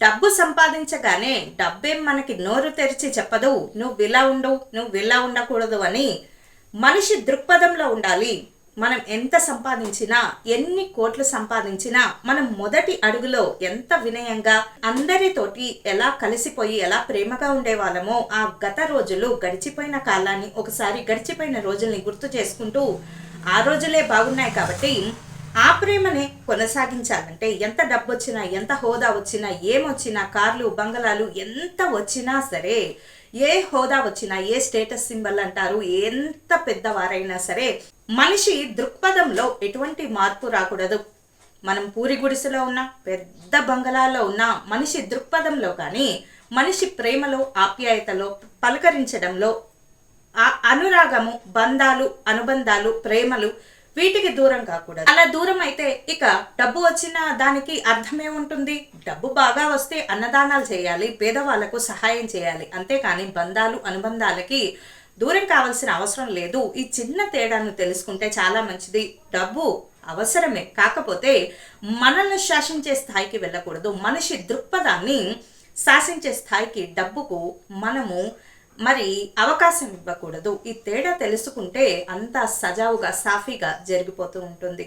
డబ్బు సంపాదించగానే డబ్బేం మనకి నోరు తెరిచి చెప్పదు నువ్వు ఇలా ఉండు, నువ్వు ఇలా ఉండకూడదు అని. మనిషి దృక్పథంలో ఉండాలి. మనం ఎంత సంపాదించినా, ఎన్ని కోట్లు సంపాదించినా, మనం మొదటి అడుగులో ఎంత వినయంగా అందరితోటి ఎలా కలిసిపోయి ఎలా ప్రేమగా ఉండేవాళ్ళమో ఆ గత రోజులు, గడిచిపోయిన కాలాన్ని, ఒకసారి గడిచిపోయిన రోజుల్ని గుర్తు చేసుకుంటూ ఆ రోజులే బాగున్నాయి కాబట్టి ఆ ప్రేమని కొనసాగించాలంటే ఎంత డబ్బు వచ్చినా, ఎంత హోదా వచ్చినా, ఏమొచ్చినా, కార్లు బంగళాలు ఎంత వచ్చినా సరే, ఏ హోదా వచ్చినా, ఏ స్టేటస్ సింబల్ అంటారు, ఎంత పెద్దవారైనా సరే, మనిషి దృక్పథంలో ఎటువంటి మార్పు రాకూడదు. మనం పూరి గుడిసెలో ఉన్నా, పెద్ద బంగళాల్లో ఉన్నా, మనిషి దృక్పథంలో కానీ, మనిషి ప్రేమలో, ఆప్యాయతలో, పలకరించడంలో, ఆ అనురాగము, బంధాలు, అనుబంధాలు, ప్రేమలు వీటికి దూరం కాకూడదు. అలా దూరం అయితే ఇక డబ్బు వచ్చిన దానికి అర్థమే ఉంటుంది. డబ్బు బాగా వస్తే అన్నదానాలు చేయాలి, పేదవాళ్లకు సహాయం చేయాలి, అంతేకాని బంధాలు, అనుబంధాలకి దూరం కావాల్సిన అవసరం లేదు. ఈ చిన్న తేడాను తెలుసుకుంటే చాలా మంచిది. డబ్బు అవసరమే, కాకపోతే మనల్ని శాసించే స్థాయికి వెళ్ళకూడదు. మనిషి దృక్పథాన్ని శాసించే స్థాయికి డబ్బుకు మనము మరి అవకాశం ఇవ్వకూడదు. ఈ తేడా తెలుసుకుంటే అంతా సజావుగా, సాఫీగా జరిగిపోతూ ఉంటుంది.